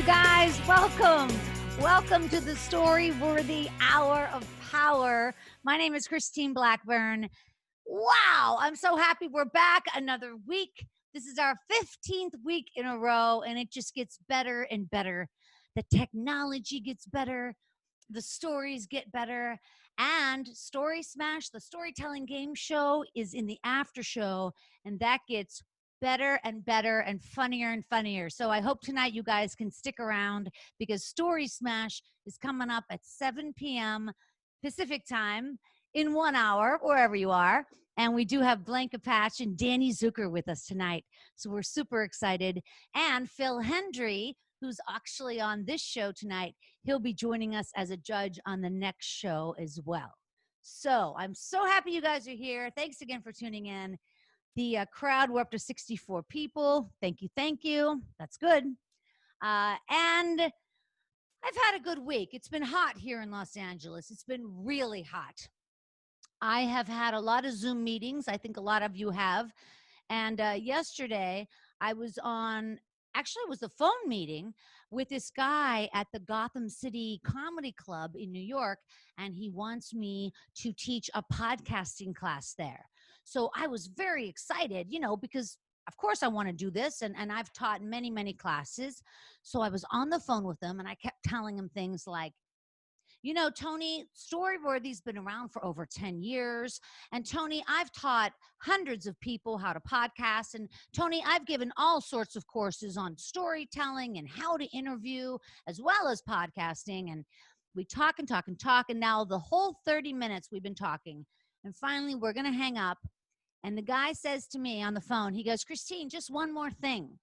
guys, welcome. Welcome to the Story-Worthy Hour of Power. My name is Christine Blackburn. Wow, I'm so happy we're back another week. This is our 15th week in a row, and it just gets better and better. The technology gets better, the stories get better, and Story Smash, the storytelling game show, is in the after show, and that gets better and better and funnier. So I hope tonight you guys can stick around because Story Smash is coming up at 7 p.m. Pacific time in 1 hour, wherever you are. And we do have Blanca Patch and Danny Zucker with us tonight. So we're super excited. And Phil Hendrie, who's actually on this show tonight, he'll be joining us as a judge on the next show as well. So I'm so happy you guys are here. Thanks again for tuning in. The crowd, we're up to 64 people. Thank you. That's good. And I've had a good week. It's been hot here in Los Angeles. It's been really hot. I have had a lot of Zoom meetings. I think a lot of you have. And yesterday, I was on, actually, it was a phone meeting with this guy at the Gotham City Comedy Club in New York, and he wants me to teach a podcasting class there. So I was very excited, because of course I want to do this, and I've taught many classes. So I was on the phone with him, and I kept telling him things like, Tony, Storyworthy's been around for over 10 years. And Tony, I've taught hundreds of people how to podcast. And Tony, I've given all sorts of courses on storytelling and how to interview, as well as podcasting. And we talk. And now the whole 30 minutes we've been talking. And finally, we're going to hang up. And the guy says to me on the phone, he goes, Christine, just one more thing.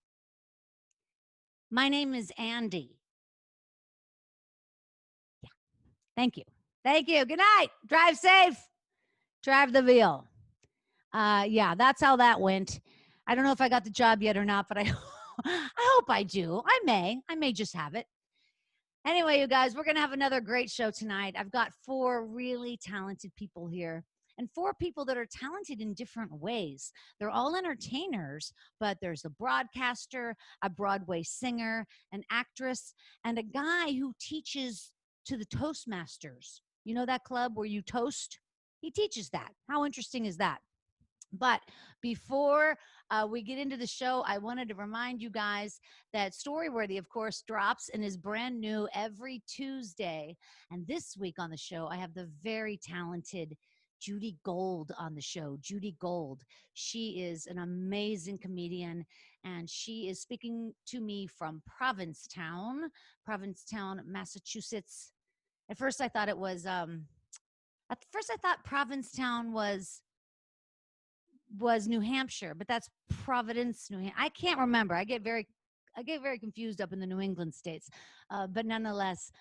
My name is Andy. Thank you. Good night. Drive safe. Drive the veal. Yeah, that's how that went. I don't know if I got the job yet or not, but I hope I do. I may just have it. Anyway, you guys, we're going to have another great show tonight. I've got 4 really talented people here, and 4 people that are talented in different ways. They're all entertainers, but there's a broadcaster, a Broadway singer, an actress, and a guy who teaches to the Toastmasters. You know that club where you toast? He teaches that. How interesting is that? But before we get into the show, I wanted to remind you guys that Storyworthy, of course, drops and is brand new every Tuesday. And this week on the show, I have the very talented Judy Gold on the show. Judy Gold. She is an amazing comedian, and she is speaking to me from Provincetown, Massachusetts. At first, I thought it was. Provincetown was New Hampshire, but that's Providence, New Hampshire. I can't remember. I get very confused up in the New England states. But nonetheless,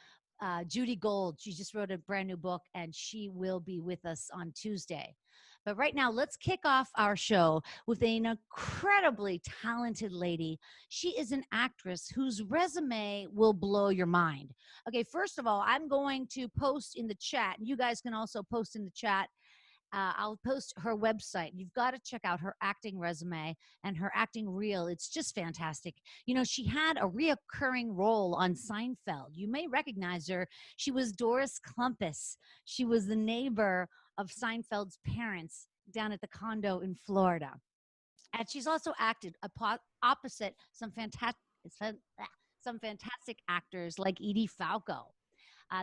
Judy Gold, she just wrote a brand new book, and she will be with us on Tuesday. But right now, let's kick off our show with an incredibly talented lady. She is an actress whose resume will blow your mind. Okay, first of all, I'm going to post in the chat. You guys can also post in the chat. I'll post her website. You've got to check out her acting resume and her acting reel. It's just fantastic. She had a reoccurring role on Seinfeld. You may recognize her. She was Doris Clumpus. She was the neighbor of Seinfeld's parents down at the condo in Florida. And she's also acted opposite some fantastic actors like Edie Falco.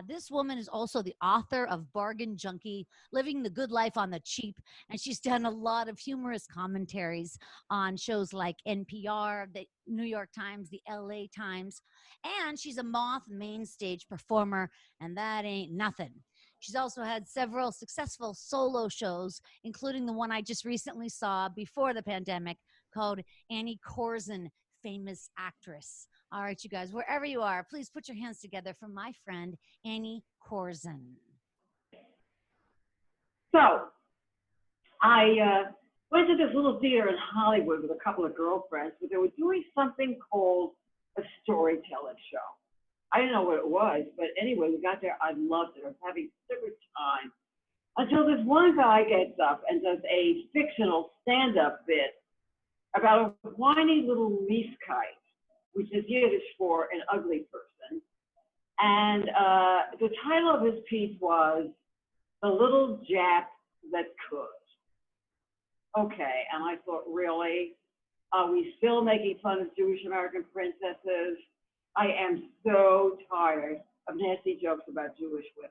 This woman is also the author of Bargain Junkie, Living the Good Life on the Cheap, and she's done a lot of humorous commentaries on shows like NPR, the New York Times, the LA Times, and she's a Moth main stage performer, and that ain't nothing. She's also had several successful solo shows, including the one I just recently saw before the pandemic called Annie Korzen, Famous Actress. All right, you guys, wherever you are, please put your hands together for my friend, Annie Korzen. So, I went to this little theater in Hollywood with a couple of girlfriends, but they were doing something called a storyteller show. I didn't know what it was, but anyway, we got there. I loved it. I was having such a time until this one guy gets up and does a fictional stand-up bit about a whiny little leaf kite. which is Yiddish for an ugly person. And the title of his piece was "The Little Jap That Could." Okay, and I thought, really? Are we still making fun of Jewish American princesses? I am so tired of nasty jokes about Jewish women.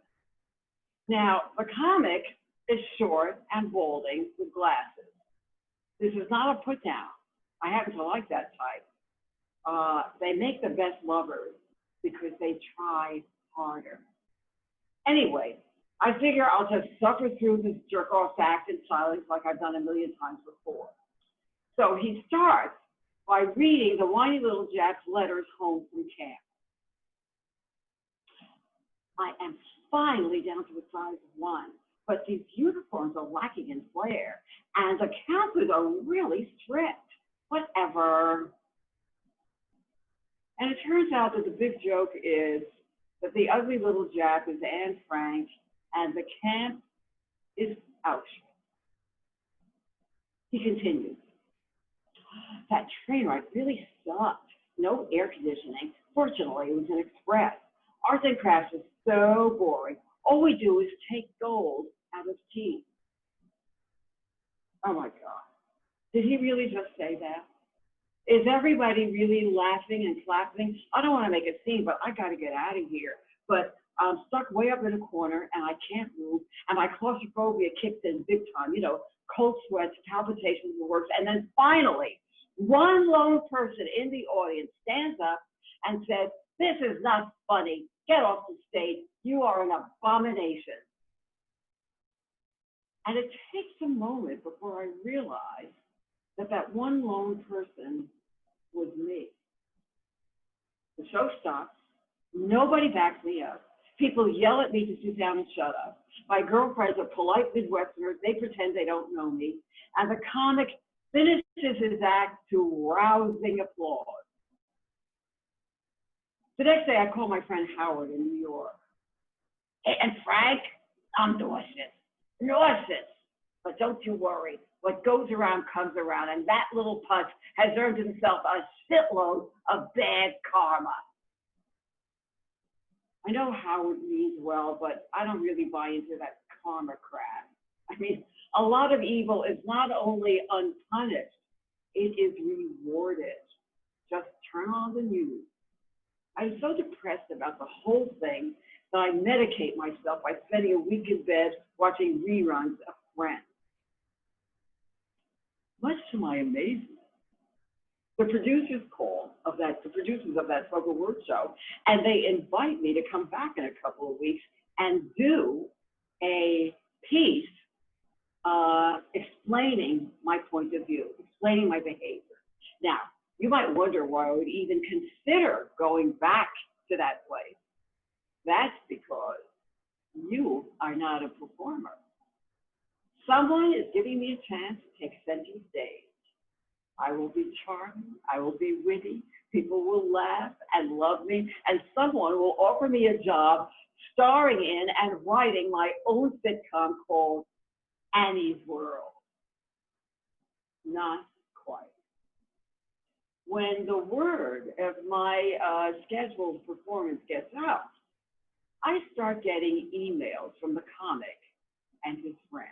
Now, the comic is short and balding with glasses. This is not a put down. I happen to like that type. They make the best lovers because they try harder. Anyway, I figure I'll just suffer through this jerk-off act in silence like I've done a million times before. So he starts by reading the whiny little Jap's letters home from camp. I am finally down to the size of one, but these uniforms are lacking in flair, and the counselors are really strict. Whatever. And it turns out that the big joke is that the ugly little Jap is Anne Frank, and the camp is Auschwitz. He continues. That train ride really sucked. No air conditioning. Fortunately, it was an express. Arts and crafts is so boring. All we do is take gold out of tea. Oh my God. Did he really just say that? Is everybody really laughing and clapping? I don't want to make a scene, but I got to get out of here. But I'm stuck way up in a corner and I can't move. And my claustrophobia kicks in big time. You know, cold sweats, palpitations, the works. And then finally, one lone person in the audience stands up and says, "This is not funny. Get off the stage. You are an abomination." And it takes a moment before I realize that that one lone person was me. The show stops. Nobody backs me up. People yell at me to sit down and shut up. My girlfriends are polite Midwesterners. They pretend they don't know me. And the comic finishes his act to rousing applause. The next day, I call my friend Howard in New York. "Hey, and Frank, I'm nauseous. Nauseous. But don't you worry. What goes around comes around, and that little putz has earned himself a shitload of bad karma." I know Howard means well, but I don't really buy into that karma crap. I mean, a lot of evil is not only unpunished, it is rewarded. Just turn on the news. I was so depressed about the whole thing that I medicate myself by spending a week in bed watching reruns of Friends. Much to my amazement, the producers of that spoken word show, and they invite me to come back in a couple of weeks and do a piece explaining my point of view, explaining my behavior. Now, you might wonder why I would even consider going back to that place. That's because you are not a performer. Someone is giving me a chance to take center stage. I will be charming, I will be witty, people will laugh and love me, and someone will offer me a job starring in and writing my own sitcom called Annie's World. Not quite. When the word of my scheduled performance gets out, I start getting emails from the comic and his friends.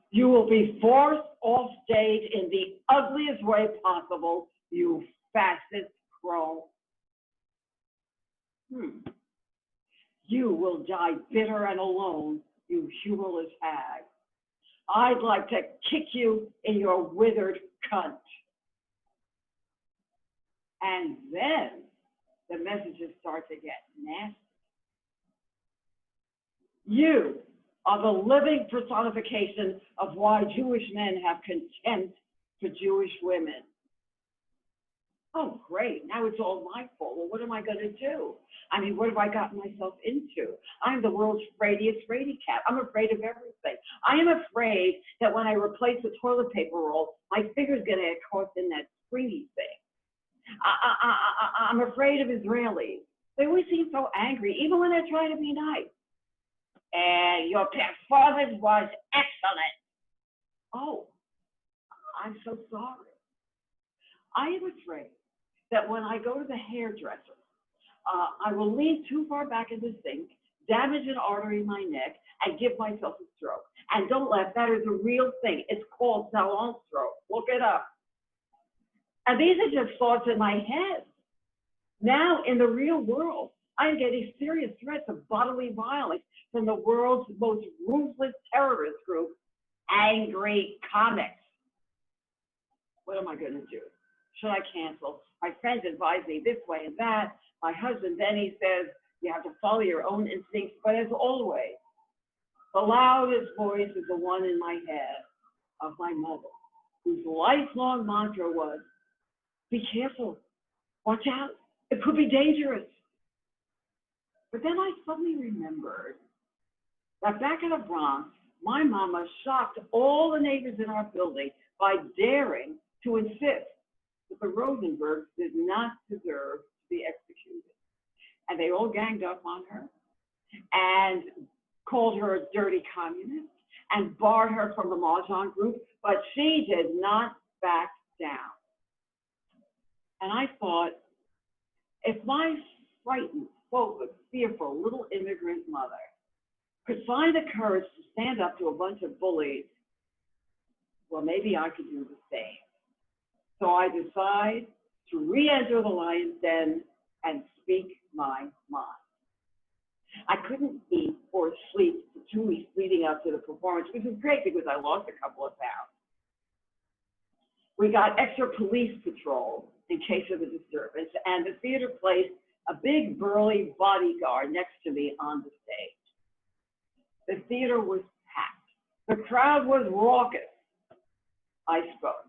"You will be forced off stage in the ugliest way possible, you fascist crow. You will die bitter and alone, you humorless hag. I'd like to kick you in your withered cunt." And then the messages start to get nasty. "You are the living personification of why Jewish men have contempt for Jewish women." Oh, great. Now it's all my fault. Well, what am I going to do? I mean, what have I gotten myself into? I'm the world's afraidest fraidy cat. I'm afraid of everything. I am afraid that when I replace the toilet paper roll, my finger's going to get caught in that springy thing. I'm afraid of Israelis. They always seem so angry, even when they're trying to be nice. "And your performance was excellent." Oh, I'm so sorry. I am afraid that when I go to the hairdresser, I will lean too far back in the sink, damage an artery in my neck, and give myself a stroke. And don't laugh, that is a real thing. It's called salon stroke. Look it up. And these are just thoughts in my head. Now, in the real world, I'm getting serious threats of bodily violence from the world's most ruthless terrorist group, Angry Comics. What am I going to do? Should I cancel? My friends advise me this way and that. My husband, Benny, says you have to follow your own instincts. But as always, the loudest voice is the one in my head of my mother, whose lifelong mantra was, be careful, watch out, it could be dangerous. But then I suddenly remembered that back in the Bronx, my mama shocked all the neighbors in our building by daring to insist that the Rosenbergs did not deserve to be executed. And they all ganged up on her and called her a dirty communist and barred her from the Mahjong group, but she did not back down. And I thought, if my frightened, phobic, fearful little immigrant mother could find the courage to stand up to a bunch of bullies, well, maybe I could do the same. So I decide to re-enter the lion's den and speak my mind. I couldn't eat or sleep for 2 weeks leading up to the performance, which was great because I lost a couple of pounds. We got extra police patrol in case of a disturbance, and the theater placed a big burly bodyguard next to me on the stage. The theater was packed. The crowd was raucous. I spoke.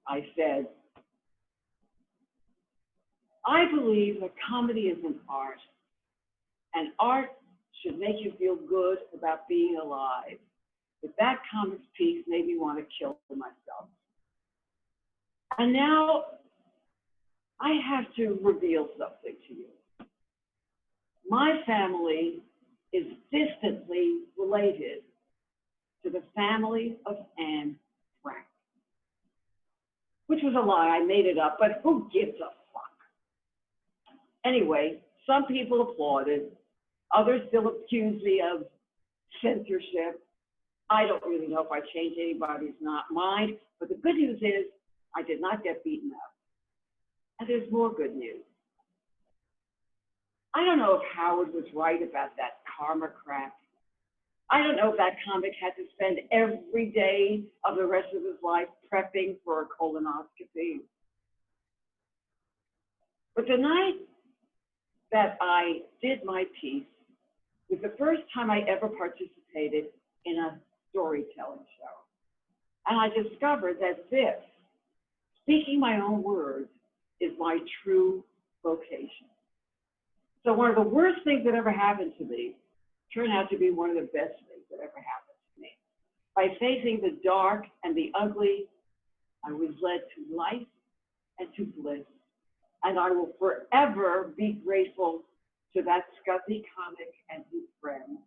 I said, I believe that comedy is an art, and art should make you feel good about being alive. But that comics piece made me want to kill myself. And now I have to reveal something to you. My family is distantly related to the family of Anne Frank, which was a lie. I made it up, but who gives a fuck? Anyway, some people applauded. Others still accuse me of censorship. I don't really know if I changed anybody's mind, but the good news is I did not get beaten up. And there's more good news. I don't know if Howard was right about that karma crap. I don't know if that comic had to spend every day of the rest of his life prepping for a colonoscopy. But the night that I did my piece was the first time I ever participated in a storytelling show. And I discovered that this, speaking my own words, is my true vocation. So one of the worst things that ever happened to me turned out to be one of the best things that ever happened to me. By facing the dark and the ugly, I was led to life and to bliss. And I will forever be grateful to that scuzzy comic and his friends.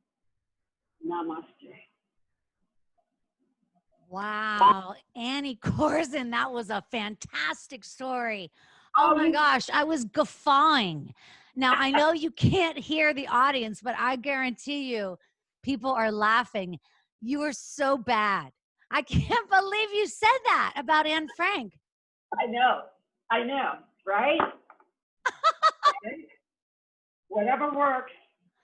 Namaste. Wow, Annie Korzen, that was a fantastic story. Oh my gosh, I was guffawing. Now, I know you can't hear the audience, but I guarantee you people are laughing. You were so bad. I can't believe you said that about Anne Frank. I know, right? Whatever works,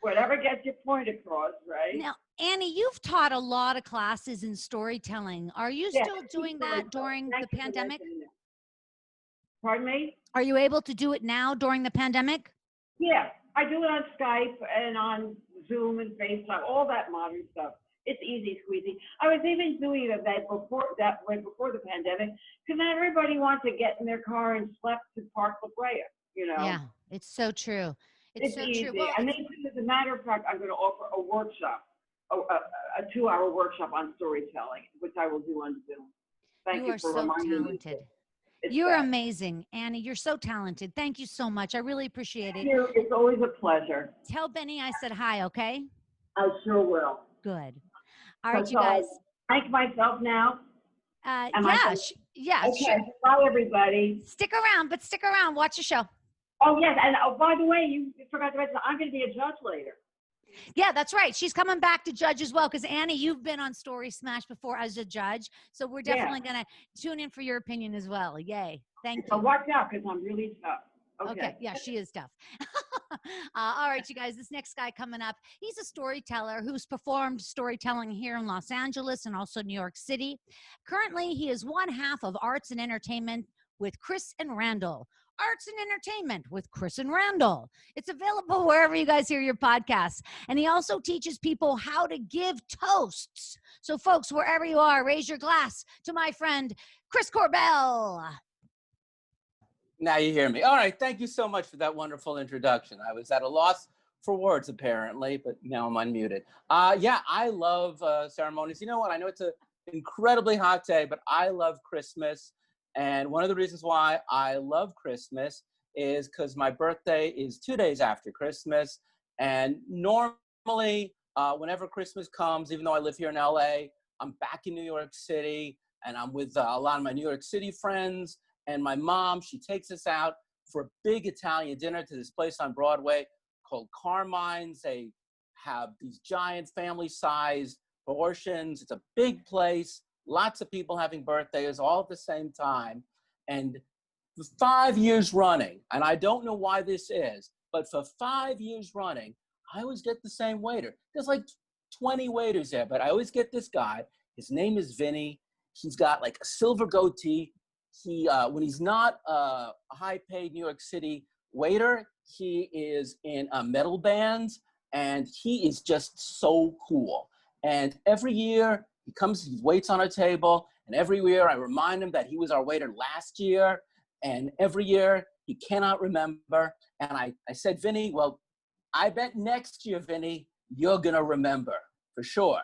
whatever gets your point across, right? Now, Annie, you've taught a lot of classes in storytelling. Are you still doing that during the pandemic? Pardon me? Are you able to do it now during the pandemic? Yeah, I do it on Skype and on Zoom and FaceTime, all that modern stuff. It's easy squeezy. I was even doing that before the pandemic, because not everybody wants to get in their car and slap to Park La Brea, you know? Yeah, it's so true. It's so easy. true. Well, and then, as a matter of fact, I'm going to offer a workshop, a 2-hour workshop on storytelling, which I will do on Zoom. Thank you for reminding me. You are so talented. You're amazing, Annie. You're so talented. Thank you so much. I really appreciate it. It's always a pleasure. Tell Benny I said hi, okay? I sure will. Good. All right, you guys. Thank myself now. Yeah, sure. Okay, bye, everybody. Stick around, but stick around. Watch the show. Oh, yes, and by the way, you forgot to mention, I'm going to be a judge later. Yeah, that's right. She's coming back to judge as well. Because Annie, you've been on Story Smash before as a judge, so we're definitely going to tune in for your opinion as well. Yay! Thank you. So watch out, because I'm really tough. Okay, yeah, she is tough. All right, you guys, this next guy coming up, he's a storyteller who's performed storytelling here in Los Angeles and also New York City. Currently, he is one half of Arts and Entertainment with Chris and Randall. Arts and Entertainment with Chris and Randall. It's available wherever you guys hear your podcasts. And he also teaches people how to give toasts. So, folks, wherever you are, raise your glass to my friend, Chris Korbel. Now you hear me. All right. Thank you so much for that wonderful introduction. I was at a loss for words, apparently, but now I'm unmuted. Yeah, I love ceremonies. You know what? I know it's an incredibly hot day, but I love Christmas. And one of the reasons why I love Christmas is because my birthday is 2 days after Christmas. And normally, whenever Christmas comes, even though I live here in LA, I'm back in New York City, and I'm with a lot of my New York City friends. And my mom, she takes us out for a big Italian dinner to this place on Broadway called Carmine's. They have these giant family-sized portions. It's a big place, lots of people having birthdays all at the same time. And for 5 years running, and I don't know why this is, but for 5 years running, I always get the same waiter. There's like 20 waiters there, but I always get this guy. His name is Vinny. He's got like a silver goatee. He, when he's not a high-paid New York City waiter, he is in metal bands, and he is just so cool. And every year he comes, he waits on our table, and every year I remind him that he was our waiter last year, and every year he cannot remember. And I said, Vinny, well, I bet next year, Vinny, you're gonna remember for sure.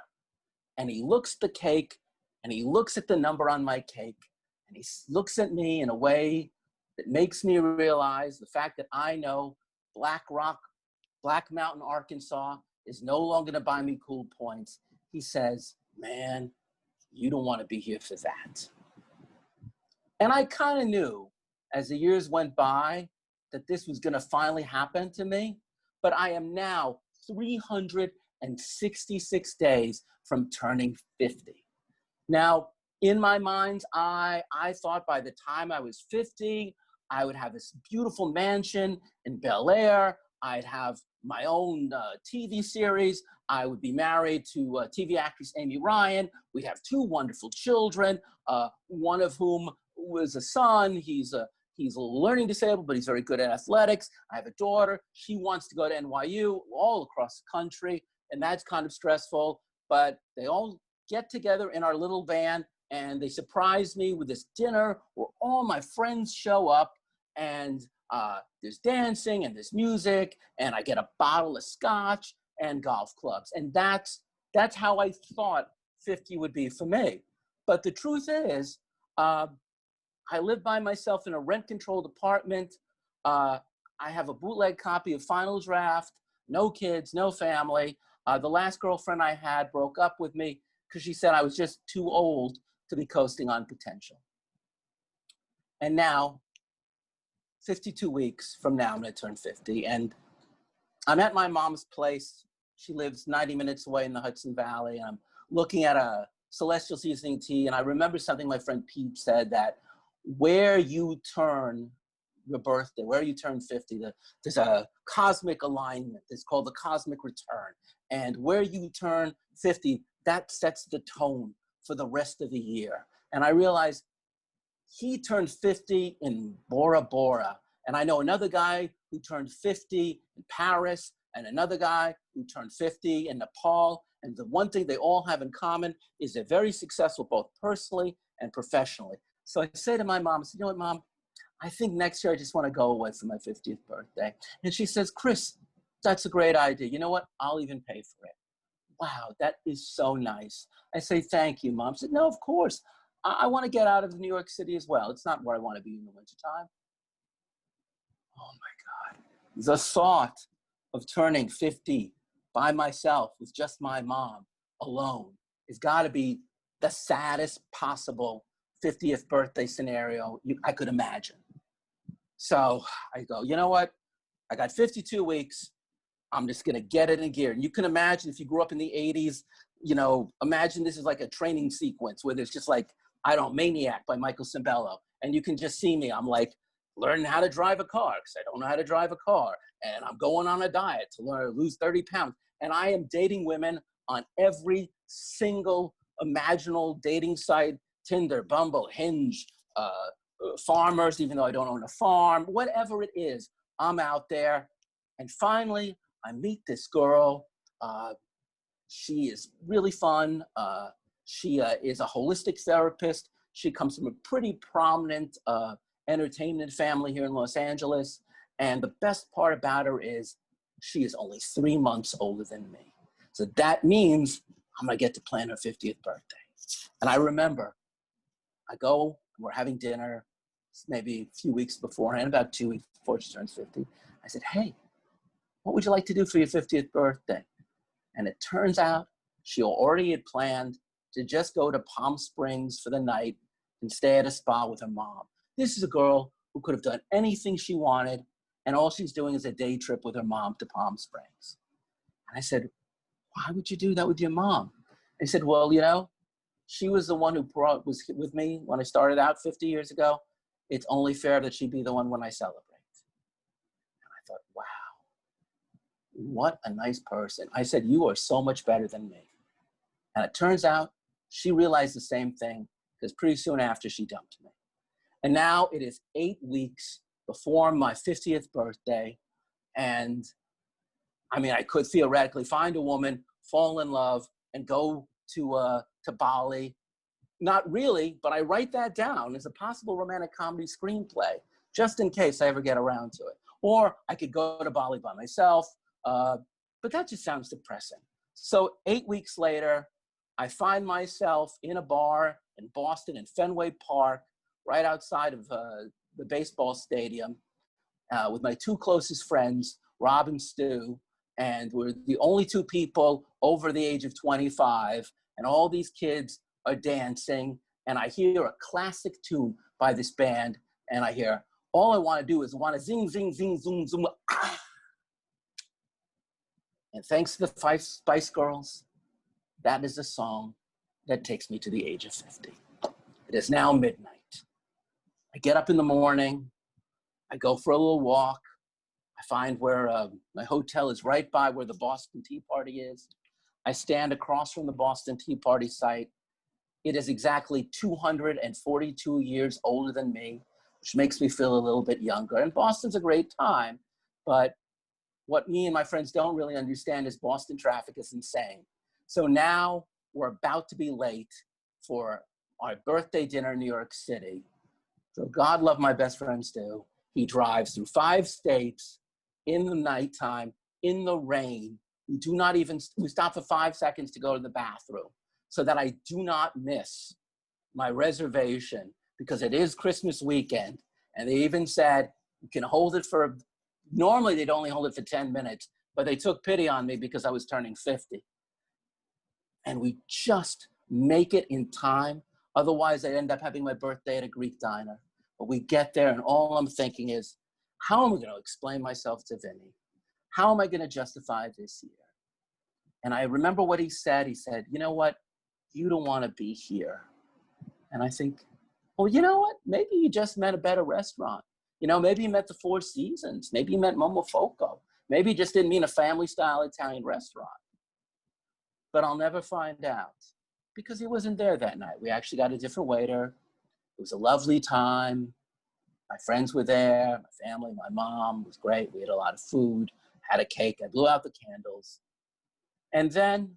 And he looks at the cake, and he looks at the number on my cake, and he looks at me in a way that makes me realize the fact that I know Black Mountain, Arkansas is no longer going to buy me cool points. He says, man, you don't want to be here for that. And I kind of knew as the years went by that this was going to finally happen to me, but I am now 366 days from turning 50. Now, in my mind, I thought by the time I was 50, I would have this beautiful mansion in Bel Air. I'd have my own TV series. I would be married to TV actress Amy Ryan. We'd have 2 wonderful children, one of whom was a son. He's a learning disabled, but he's very good at athletics. I have a daughter. She wants to go to NYU all across the country, and that's kind of stressful. But they all get together in our little van, and they surprise me with this dinner where all my friends show up, and there's dancing and there's music, and I get a bottle of scotch and golf clubs. And that's how I thought 50 would be for me. But the truth is, I live by myself in a rent-controlled apartment. I have a bootleg copy of Final Draft, no kids, no family. The last girlfriend I had broke up with me because she said I was just too old to be coasting on potential. And now, 52 weeks from now, I'm going to turn 50. And I'm at my mom's place. She lives 90 minutes away in the Hudson Valley. And I'm looking at a Celestial Seasoning tea. And I remember something my friend Pete said, that where you turn your birthday, where you turn 50, there's a cosmic alignment. It's called the cosmic return. And where you turn 50, that sets the tone for the rest of the year. And I realized he turned 50 in Bora Bora. And I know another guy who turned 50 in Paris, and another guy who turned 50 in Nepal. And the one thing they all have in common is they're very successful, both personally and professionally. So I say to my mom, I said, you know what, Mom, I think next year I just want to go away for my 50th birthday. And she says, Chris, that's a great idea. You know what? I'll even pay for it. Wow, that is so nice. I say, thank you, Mom. She said, no, of course. I want to get out of New York City as well. It's not where I want to be in the wintertime. Oh my God. The thought of turning 50 by myself with just my mom alone has got to be the saddest possible 50th birthday scenario I could imagine. So I go, you know what? I got 52 weeks. I'm just going to get it in gear. And you can imagine if you grew up in the 80s, you know, imagine this is like a training sequence where there's just like, I don't, Maniac by Michael Cimbello. And you can just see me. I'm like learning how to drive a car because I don't know how to drive a car. And I'm going on a diet to lose 30 pounds. And I am dating women on every single imaginable dating site, Tinder, Bumble, Hinge, Farmers, even though I don't own a farm, whatever it is, I'm out there. And finally, I meet this girl. She is really fun. She is a holistic therapist. She comes from a pretty prominent entertainment family here in Los Angeles. And the best part about her is she is only 3 months older than me. So that means I'm gonna get to plan her 50th birthday. And I remember, I go, we're having dinner, maybe a few weeks beforehand, about 2 weeks before she turns 50. I said, hey, what would you like to do for your 50th birthday? And it turns out she already had planned to just go to Palm Springs for the night and stay at a spa with her mom. This is a girl who could have done anything she wanted, and all she's doing is a day trip with her mom to Palm Springs. And I said, why would you do that with your mom? And he said, well, you know, she was the one who was with me when I started out 50 years ago. It's only fair that she be the one when I celebrate. And I thought, wow, what a nice person. I said, you are so much better than me. And it turns out she realized the same thing because pretty soon after she dumped me. And now it is 8 weeks before my 50th birthday. And I mean, I could theoretically find a woman, fall in love, and go to Bali. Not really, but I write that down as a possible romantic comedy screenplay, just in case I ever get around to it. Or I could go to Bali by myself, but that just sounds depressing. So 8 weeks later, I find myself in a bar in Boston in Fenway Park, right outside of the baseball stadium, with my 2 closest friends, Rob and Stu, and we're the only 2 people over the age of 25, and all these kids are dancing, and I hear a classic tune by this band, and I hear, all I want to do is want to zing, zing, zing, zoom, zoom, ah. And thanks to the 5 Spice Girls, that is a song that takes me to the age of 50. It is now midnight. I get up in the morning, I go for a little walk. I find where my hotel is right by where the Boston Tea Party is. I stand across from the Boston Tea Party site. It is exactly 242 years older than me, which makes me feel a little bit younger. And Boston's a great time, but what me and my friends don't really understand is Boston traffic is insane. So now we're about to be late for our birthday dinner in New York City. So God love my best friend Stu. He drives through 5 states in the nighttime, in the rain. We stop for 5 seconds to go to the bathroom so that I do not miss my reservation because it is Christmas weekend. And they even said, you can hold it for, normally they'd only hold it for 10 minutes, but they took pity on me because I was turning 50. And we just make it in time. Otherwise, I end up having my birthday at a Greek diner. But we get there, and all I'm thinking is, how am I going to explain myself to Vinny? How am I going to justify this year? And I remember what he said. He said, you know what? You don't want to be here. And I think, well, you know what? Maybe you just met a better restaurant. You know, maybe you met the Four Seasons. Maybe you met Momofoco. Maybe you just didn't mean a family-style Italian restaurant. But I'll never find out because he wasn't there that night. We actually got a different waiter. It was a lovely time. My friends were there, my family, my mom. It was great. We had a lot of food, had a cake. I blew out the candles. And then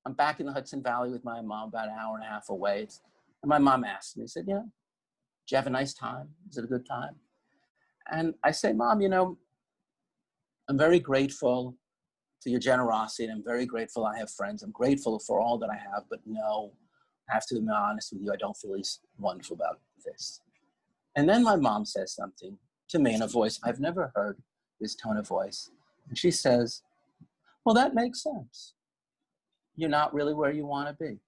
I'm back in the Hudson Valley with my mom, about an hour and a half away. And my mom asked me, said, did you have a nice time? Was it a good time? And I say, Mom, I'm very grateful for your generosity, and I'm very grateful I have friends. I'm grateful for all that I have, but no, I have to be honest with you, I don't feel as wonderful about this. And then my mom says something to me in a voice I've never heard this tone of voice. And she says, well, that makes sense. You're not really where you want to be.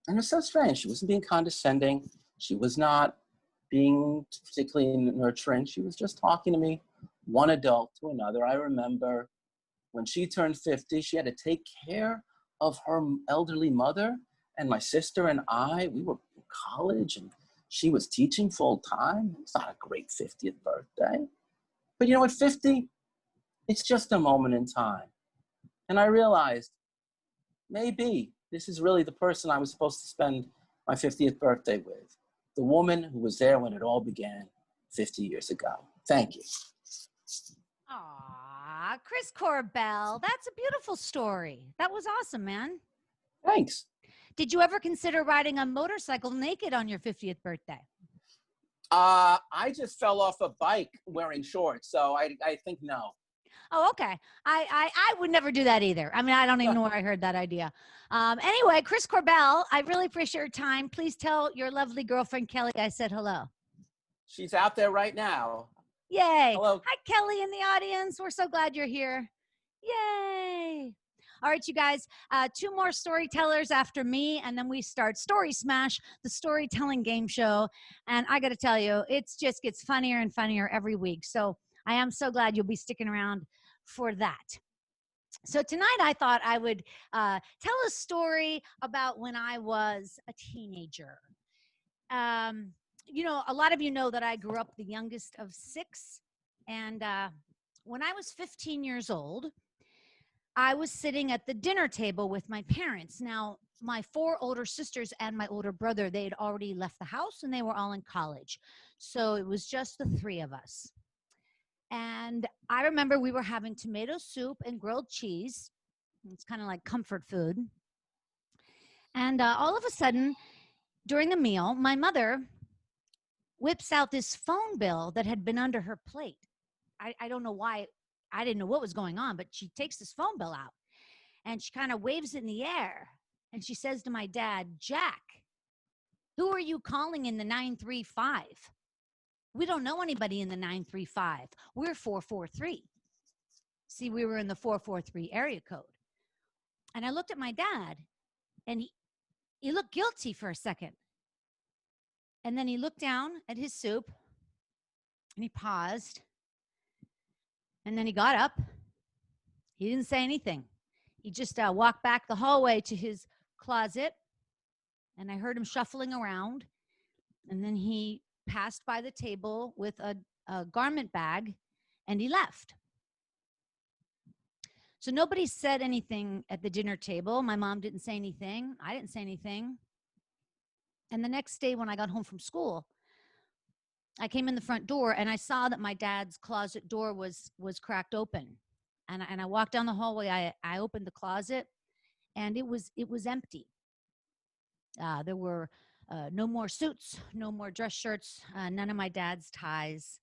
And it was so strange. She wasn't being condescending. She was not being particularly nurturing. She was just talking to me, one adult to another. I remember when she turned 50, she had to take care of her elderly mother, and my sister and I, we were in college, and she was teaching full time. It's not a great 50th birthday. But you know, at 50, it's just a moment in time. And I realized maybe this is really the person I was supposed to spend my 50th birthday with. The woman who was there when it all began 50 years ago. Thank you. Aw, Chris Korbel. That's a beautiful story. That was awesome, man. Thanks. Did you ever consider riding a motorcycle naked on your 50th birthday? I just fell off a bike wearing shorts, so I think no. Oh, okay. I would never do that either. I mean, I don't even know where I heard that idea. Anyway, Chris Korbel, I really appreciate your time. Please tell your lovely girlfriend, Kelly, I said hello. She's out there right now. Yay. Hello. Hi, Kelly in the audience. We're so glad you're here. Yay. All right, you guys, 2 more storytellers after me, and then we start Story Smash, the storytelling game show. And I got to tell you, it just gets funnier and funnier every week. So I am so glad you'll be sticking around for that. So tonight I thought I would tell a story about when I was a teenager. You know, a lot of you know that I grew up the youngest of 6. And when I was 15 years old, I was sitting at the dinner table with my parents. Now, my 4 older sisters and my older brother, they had already left the house and they were all in college. So it was just the 3 of us. And I remember we were having tomato soup and grilled cheese. It's kind of like comfort food. And all of a sudden, during the meal, my mother whips out this phone bill that had been under her plate. I don't know why. I didn't know what was going on, but she takes this phone bill out and she kind of waves it in the air. And she says to my dad, Jack, who are you calling in the 935? We don't know anybody in the 935. We're 443. See, we were in the 443 area code. And I looked at my dad and he looked guilty for a second. And then he looked down at his soup and he paused. And then he got up. He didn't say anything. He just walked back the hallway to his closet. And I heard him shuffling around. And then he passed by the table with a garment bag and he left. So nobody said anything at the dinner table. My mom didn't say anything. I didn't say anything. And the next day when I got home from school, I came in the front door and I saw that my dad's closet door was cracked open. And I walked down the hallway. I opened the closet and it was empty. There were no more suits, no more dress shirts, none of my dad's ties.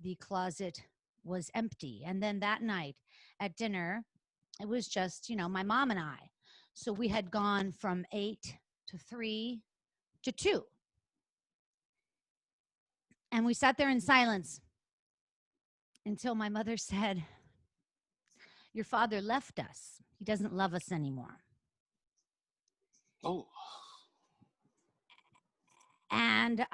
The closet was empty. And then that night at dinner, it was just, my mom and I. So we had gone from 8 to 3 to 2. And we sat there in silence until my mother said, your father left us. He doesn't love us anymore. Oh. And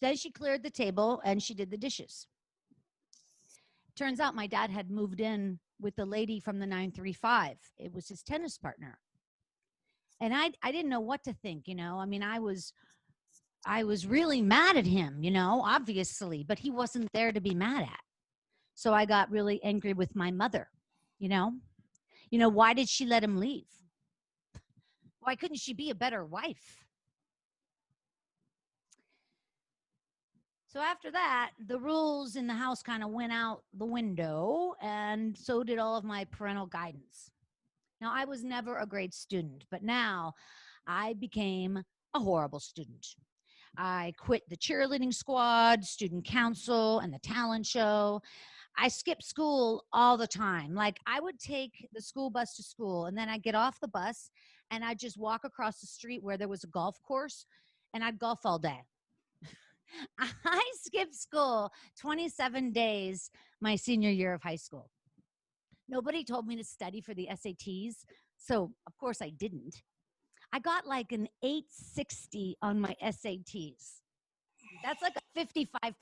then she cleared the table and she did the dishes. Turns out my dad had moved in with the lady from the 935. It was his tennis partner. And I didn't know what to think, I mean, I was really mad at him, obviously, but he wasn't there to be mad at. So I got really angry with my mother, why did she let him leave? Why couldn't she be a better wife? So after that, the rules in the house kind of went out the window, and so did all of my parental guidance. Now, I was never a great student, but now I became a horrible student. I quit the cheerleading squad, student council, and the talent show. I skipped school all the time. Like, I would take the school bus to school, and then I'd get off the bus, and I'd just walk across the street where there was a golf course, and I'd golf all day. I skipped school 27 days my senior year of high school. Nobody told me to study for the SATs, So, of course, I didn't. I got like an 860 on my SATs. That's like a 55%.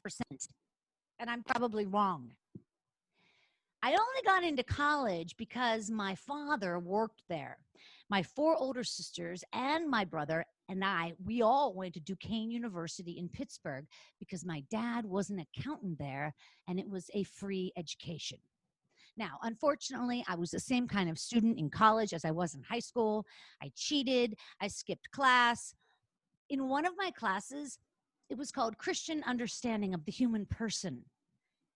And I'm probably wrong. I only got into college because my father worked there. My four older sisters and my brother and I, we all went to Duquesne University in Pittsburgh because my dad was an accountant there and it was a free education. Now, unfortunately, I was the same kind of student in college as I was in high school. I cheated, I skipped class. In one of my classes, it was called Christian Understanding of the Human Person.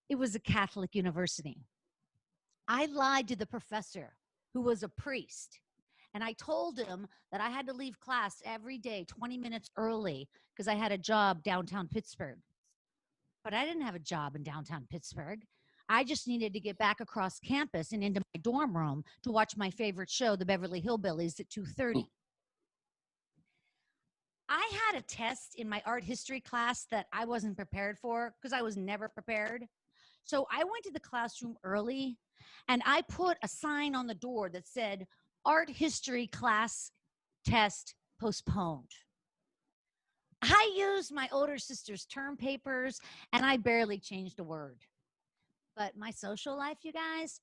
It was a Catholic university. I lied to the professor, who was a priest, and I told him that I had to leave class every day 20 minutes early because I had a job downtown Pittsburgh. But I didn't have a job in downtown Pittsburgh. I just needed to get back across campus and into my dorm room to watch my favorite show, The Beverly Hillbillies, at 2:30. I had a test in my art history class that I wasn't prepared for because I was never prepared. So I went to the classroom early and I put a sign on the door that said, Art history class test postponed. I used my older sister's term papers and I barely changed a word. But my social life, you guys,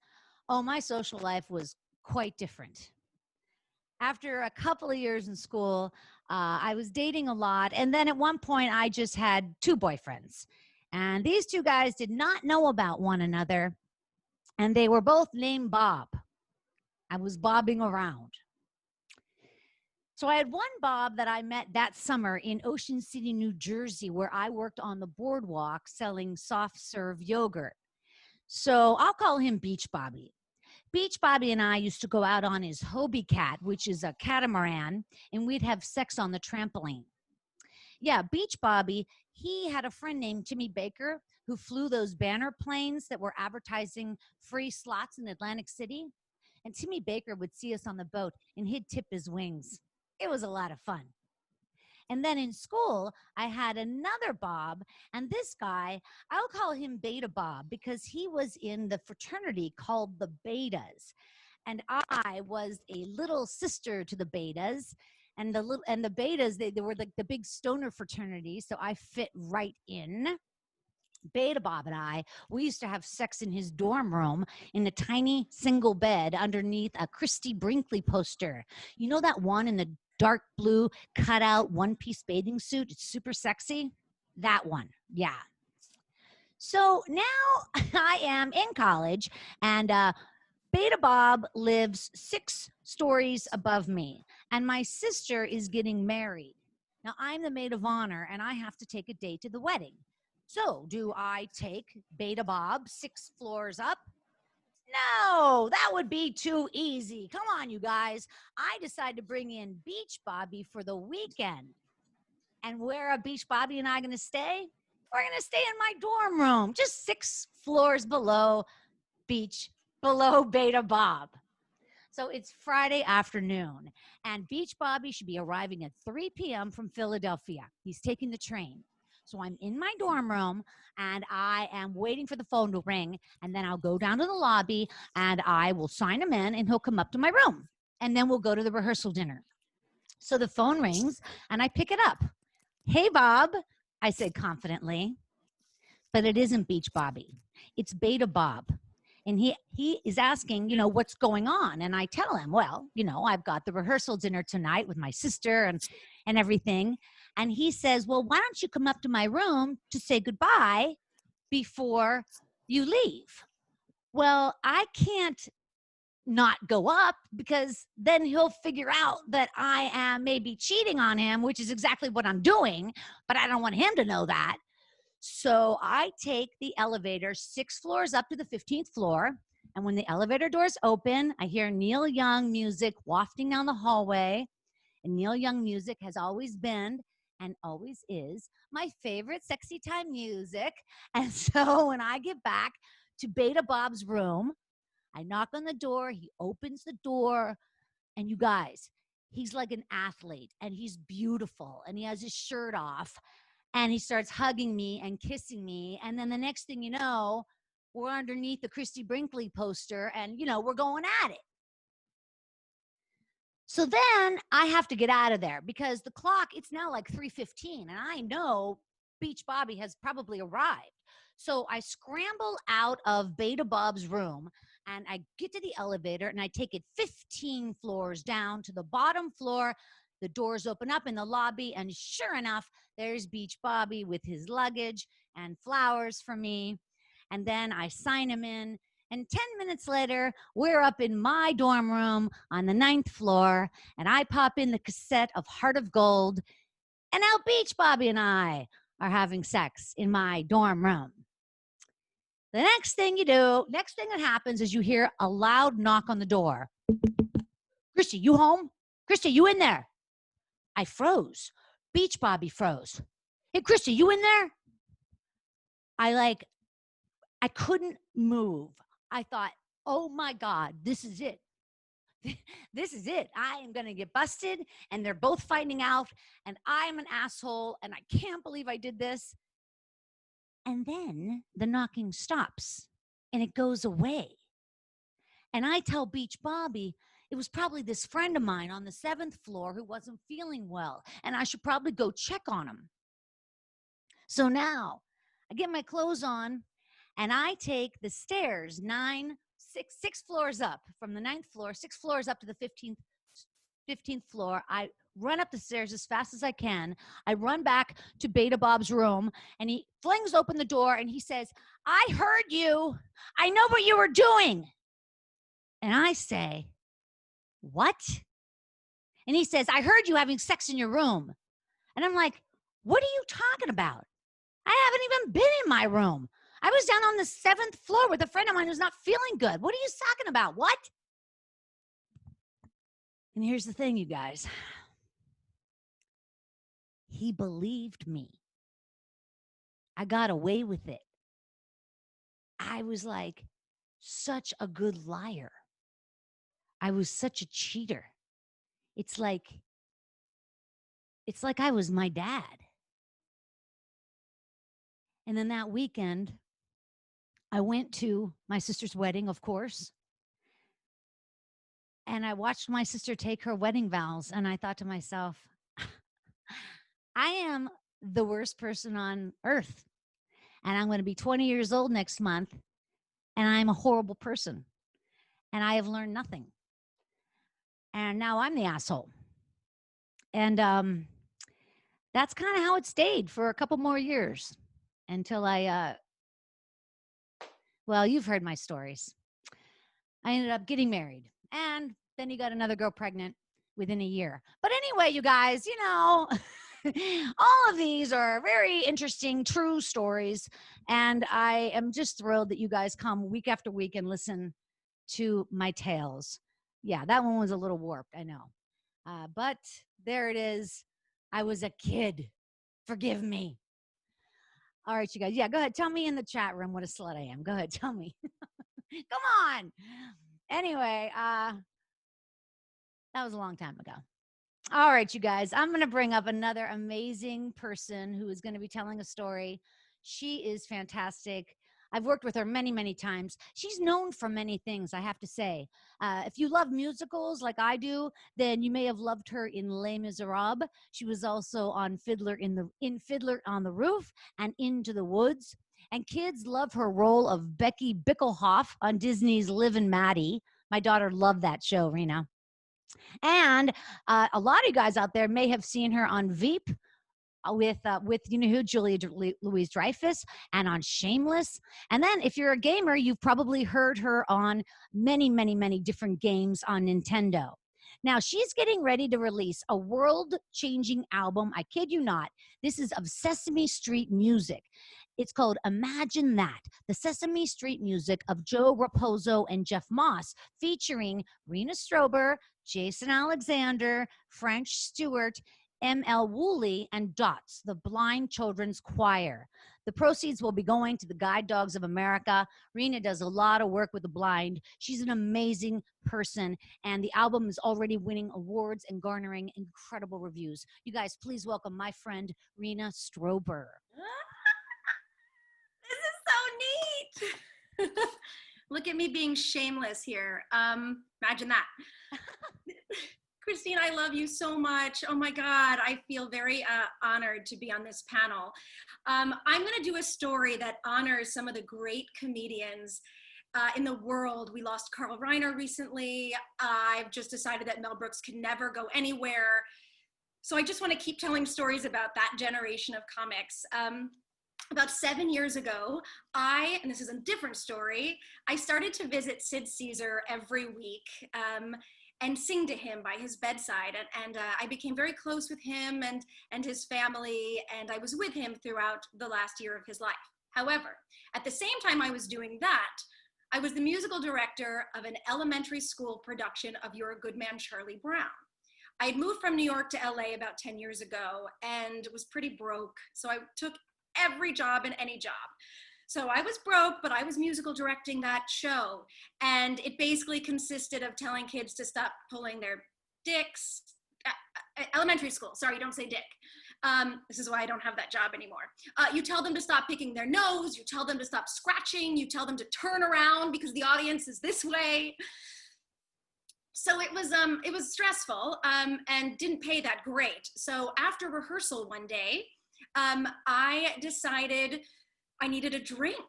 my social life was quite different. After a couple of years in school, I was dating a lot. And then at one point, I just had two boyfriends. And these two guys did not know about one another. And they were both named Bob. I was bobbing around. So I had one Bob that I met that summer in Ocean City, New Jersey, where I worked on the boardwalk selling soft serve yogurt. So I'll call him Beach Bobby. Beach Bobby and I used to go out on his Hobie Cat, which is a catamaran, and we'd have sex on the trampoline. Yeah, Beach Bobby, he had a friend named Timmy Baker who flew those banner planes that were advertising free slots in Atlantic City. And Timmy Baker would see us on the boat and he'd tip his wings. It was a lot of fun. And then in school, I had another Bob, and this guy, I'll call him Beta Bob because he was in the fraternity called the Betas. And I was a little sister to the Betas. And the Betas, they were like the big stoner fraternity, so I fit right in. Beta Bob and I, we used to have sex in his dorm room in a tiny single bed underneath a Christy Brinkley poster. You know that one in the dark blue cutout one-piece bathing suit? It's super sexy. That one, yeah. So now I am in college, and Beta Bob lives 6 stories above me, and my sister is getting married. Now I'm the maid of honor, and I have to take a date to the wedding. So do I take Beta Bob 6 floors up? No, that would be too easy. Come on, you guys. I decided to bring in Beach Bobby for the weekend. And where are Beach Bobby and I going to stay? We're going to stay in my dorm room, just 6 floors below Beta Bob. So it's Friday afternoon, and Beach Bobby should be arriving at 3 p.m. from Philadelphia. He's taking the train. So I'm in my dorm room, and I am waiting for the phone to ring, and then I'll go down to the lobby, and I will sign him in, and he'll come up to my room, and then we'll go to the rehearsal dinner. So the phone rings, and I pick it up. Hey, Bob, I said confidently, but it isn't Beach Bobby. It's Beta Bob. And he is asking, what's going on? And I tell him, well, I've got the rehearsal dinner tonight with my sister and everything. And he says, well, why don't you come up to my room to say goodbye before you leave? Well, I can't not go up because then he'll figure out that I am maybe cheating on him, which is exactly what I'm doing, but I don't want him to know that. So I take the elevator 6 floors up to the 15th floor. And when the elevator doors open, I hear Neil Young music wafting down the hallway. And Neil Young music has always been and always is my favorite sexy time music. And so when I get back to Beta Bob's room, I knock on the door. He opens the door. And you guys, he's like an athlete and he's beautiful and he has his shirt off. And he starts hugging me and kissing me. And then the next thing you know, we're underneath the Christy Brinkley poster and, we're going at it. So then I have to get out of there because the clock, it's now like 3:15 and I know Beach Bobby has probably arrived. So I scramble out of Beta Bob's room and I get to the elevator and I take it 15 floors down to the bottom floor. The doors open up in the lobby, and sure enough, there's Beach Bobby with his luggage and flowers for me. And then I sign him in. And 10 minutes later, we're up in my dorm room on the 9th floor, and I pop in the cassette of Heart of Gold, and now Beach Bobby and I are having sex in my dorm room. The next thing that happens is you hear a loud knock on the door. Christy, you home? Christy, you in there? I froze. Beach Bobby froze. Hey, Christy, you in there? I couldn't move. I thought, oh my God, this is it. This is it. I am going to get busted, and they're both finding out, and I'm an asshole, and I can't believe I did this. And then the knocking stops, and it goes away. And I tell Beach Bobby it was probably this friend of mine on the 7th floor who wasn't feeling well, and I should probably go check on him. So now I get my clothes on, and I take the stairs six floors up from the 9th floor, 6 floors up to the 15th floor. I run up the stairs as fast as I can. I run back to Beta Bob's room, and he flings open the door and he says, I heard you. I know what you were doing. And I say, what? And he says, I heard you having sex in your room. And I'm like, what are you talking about? I haven't even been in my room. I was down on the 7th floor with a friend of mine who's not feeling good. What are you talking about? What? And here's the thing, you guys. He believed me. I got away with it. I was like such a good liar. I was such a cheater. It's like I was my dad. And then that weekend, I went to my sister's wedding, of course. And I watched my sister take her wedding vows. And I thought to myself, I am the worst person on earth. And I'm going to be 20 years old next month. And I'm a horrible person. And I have learned nothing. And now I'm the asshole. And that's kind of how it stayed for a couple more years until well, you've heard my stories. I ended up getting married. And then he got another girl pregnant within a year. But anyway, you guys, all of these are very interesting, true stories. And I am just thrilled that you guys come week after week and listen to my tales. Yeah, that one was a little warped, I know. But there it is. I was a kid. Forgive me. All right, you guys. Yeah, go ahead. Tell me in the chat room what a slut I am. Go ahead. Tell me. Come on. Anyway, that was a long time ago. All right, you guys. I'm going to bring up another amazing person who is going to be telling a story. She is fantastic. I've worked with her many, many times. She's known for many things, I have to say. If you love musicals like I do, then you may have loved her in Les Miserables. She was also on Fiddler on the Roof and Into the Woods. And kids love her role of Becky Bickelhoff on Disney's Liv and Maddie. My daughter loved that show, Rena. And a lot of you guys out there may have seen her on Veep with you know who, Julia Louis-Dreyfus, and on Shameless. And then if you're a gamer, you've probably heard her on many, many, many different games on Nintendo. Now, she's getting ready to release a world-changing album. I kid you not. This is of Sesame Street music. It's called Imagine That, the Sesame Street music of Joe Raposo and Jeff Moss, featuring Rena Strober, Jason Alexander, French Stewart, M.L. Woolley, and DOTS, the Blind Children's Choir. The proceeds will be going to the Guide Dogs of America. Rena does a lot of work with the blind. She's an amazing person, and the album is already winning awards and garnering incredible reviews. You guys, please welcome my friend, Rena Strober. This is so neat. Look at me being shameless here. Imagine that. Christine, I love you so much. Oh my God, I feel very honored to be on this panel. I'm going to do a story that honors some of the great comedians in the world. We lost Carl Reiner recently. I've just decided that Mel Brooks can never go anywhere. So I just want to keep telling stories about that generation of comics. About 7 years ago, and this is a different story, I started to visit Sid Caesar every week and sing to him by his bedside. And I became very close with him and his family, and I was with him throughout the last year of his life. However, at the same time I was doing that, I was the musical director of an elementary school production of You're a Good Man, Charlie Brown. I had moved from New York to LA about 10 years ago and was pretty broke. So I took every job and any job. So I was broke, but I was musical directing that show. And it basically consisted of telling kids to stop pulling their dicks. Elementary school, sorry, don't say dick. This is why I don't have that job anymore. You tell them to stop picking their nose. You tell them to stop scratching. You tell them to turn around because the audience is this way. So it was stressful and didn't pay that great. So after rehearsal one day, I decided I needed a drink,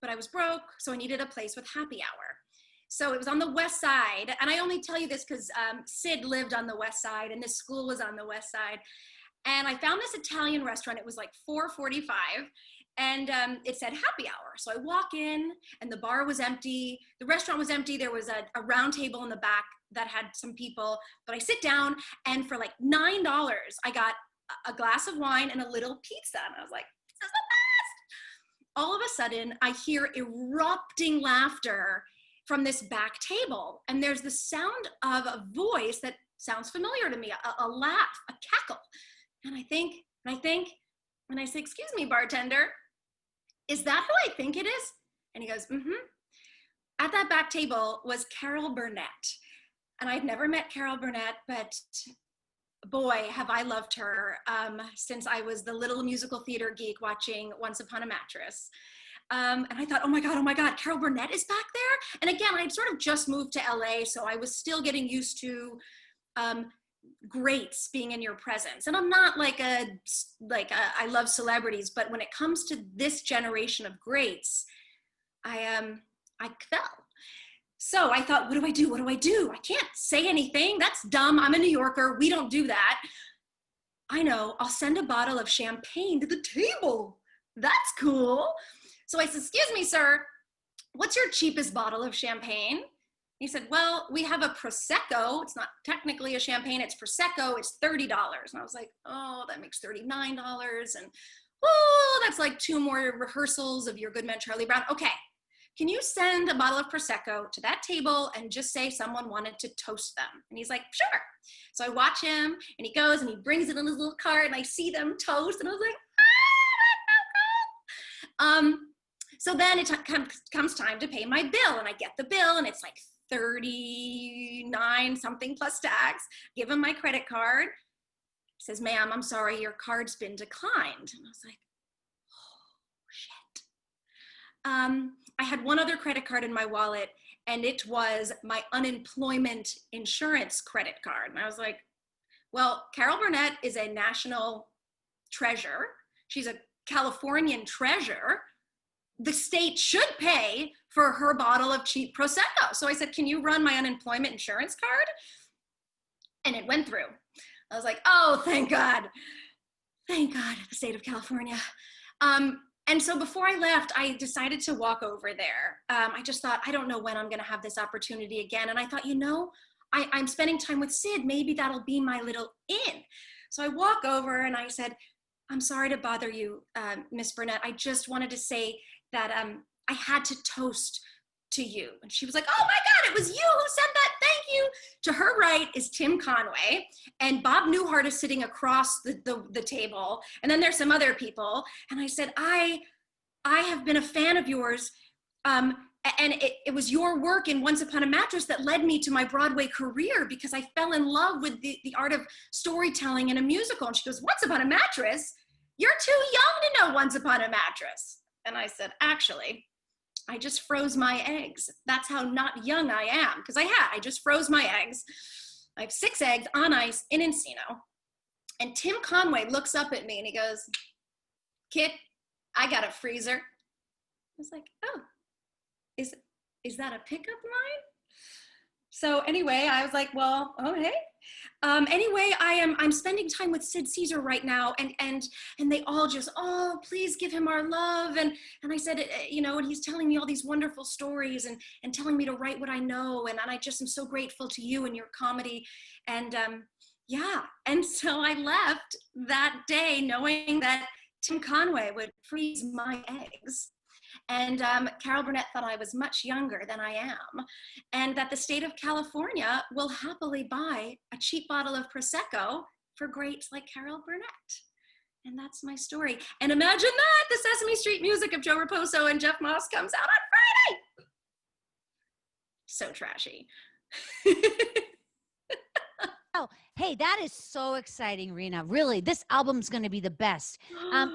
but I was broke, so I needed a place with happy hour. So it was on the West Side, and I only tell you this because Sid lived on the West Side, and this school was on the West Side. And I found this Italian restaurant. It was like 4:45, and it said happy hour. So I walk in, and the bar was empty. The restaurant was empty. There was a round table in the back that had some people, but I sit down, and for like $9, I got a glass of wine and a little pizza. And I was like, this is the best. All of a sudden, I hear erupting laughter from this back table. And there's the sound of a voice that sounds familiar to me, a laugh, a cackle. And I think, and I say, excuse me, bartender, is that who I think it is? And he goes, mm-hmm. At that back table was Carol Burnett. And I'd never met Carol Burnett, but boy, have I loved her since I was the little musical theater geek watching Once Upon a Mattress. And I thought, oh my God, Carol Burnett is back there? And again, I'd sort of just moved to LA, so I was still getting used to greats being in your presence. And I'm not I love celebrities, but when it comes to this generation of greats, I fell. So I thought, what do I do? I can't say anything. That's dumb. I'm a New Yorker. We don't do that. I know. I'll send a bottle of champagne to the table. That's cool. So I said, excuse me, sir, what's your cheapest bottle of champagne? He said, well, we have a Prosecco. It's not technically a champagne. It's Prosecco. It's $30. And I was like, oh, that makes $39. And, oh, that's like 2 more rehearsals of Your Good Man, Charlie Brown. Okay. Can you send a bottle of Prosecco to that table and just say someone wanted to toast them? And he's like, sure. So I watch him, and he goes, and he brings it in his little cart, and I see them toast, and I was like, that's so cool. So then it comes time to pay my bill, and I get the bill, and it's like $39 something plus tax. Give him my credit card. He says, ma'am, I'm sorry, your card's been declined. And I was like, oh, shit. I had one other credit card in my wallet, and it was my unemployment insurance credit card. And I was like, well, Carol Burnett is a national treasure. She's a Californian treasure. The state should pay for her bottle of cheap Prosecco. So I said, can you run my unemployment insurance card? And it went through. I was like, oh, thank God. Thank God, the state of California. And so before I left, I decided to walk over there. I just thought, I don't know when I'm going to have this opportunity again. And I thought, I'm spending time with Sid. Maybe that'll be my little in. So I walk over and I said, I'm sorry to bother you, Miss Burnett. I just wanted to say that I had to toast to you. And she was like, oh my God, it was you who said that. Thank you. To her right is Tim Conway, and Bob Newhart is sitting across the table. And then there's some other people. And I said, I have been a fan of yours. And it was your work in Once Upon a Mattress that led me to my Broadway career, because I fell in love with the art of storytelling in a musical. And she goes, Once Upon a Mattress? You're too young to know Once Upon a Mattress. And I said, actually, I just froze my eggs. That's how not young I am. Because I just froze my eggs. I have 6 eggs on ice in Encino. And Tim Conway looks up at me and he goes, "Kid, I got a freezer." I was like, "Oh, is that a pickup line?" So anyway, I was like, "Well, okay." Anyway, I'm spending time with Sid Caesar right now, and they all just, "Oh, please give him our love." And I said, you know, and he's telling me all these wonderful stories and telling me to write what I know, and I just am so grateful to you and your comedy, and yeah. And so I left that day knowing that Tim Conway would freeze my eggs. And Carol Burnett thought I was much younger than I am, and that the state of California will happily buy a cheap bottle of Prosecco for greats like Carol Burnett. And that's my story. And imagine that, the Sesame Street music of Joe Raposo and Jeff Moss comes out on Friday. So trashy. Oh, hey, that is so exciting, Rena. Really, this album's going to be the best.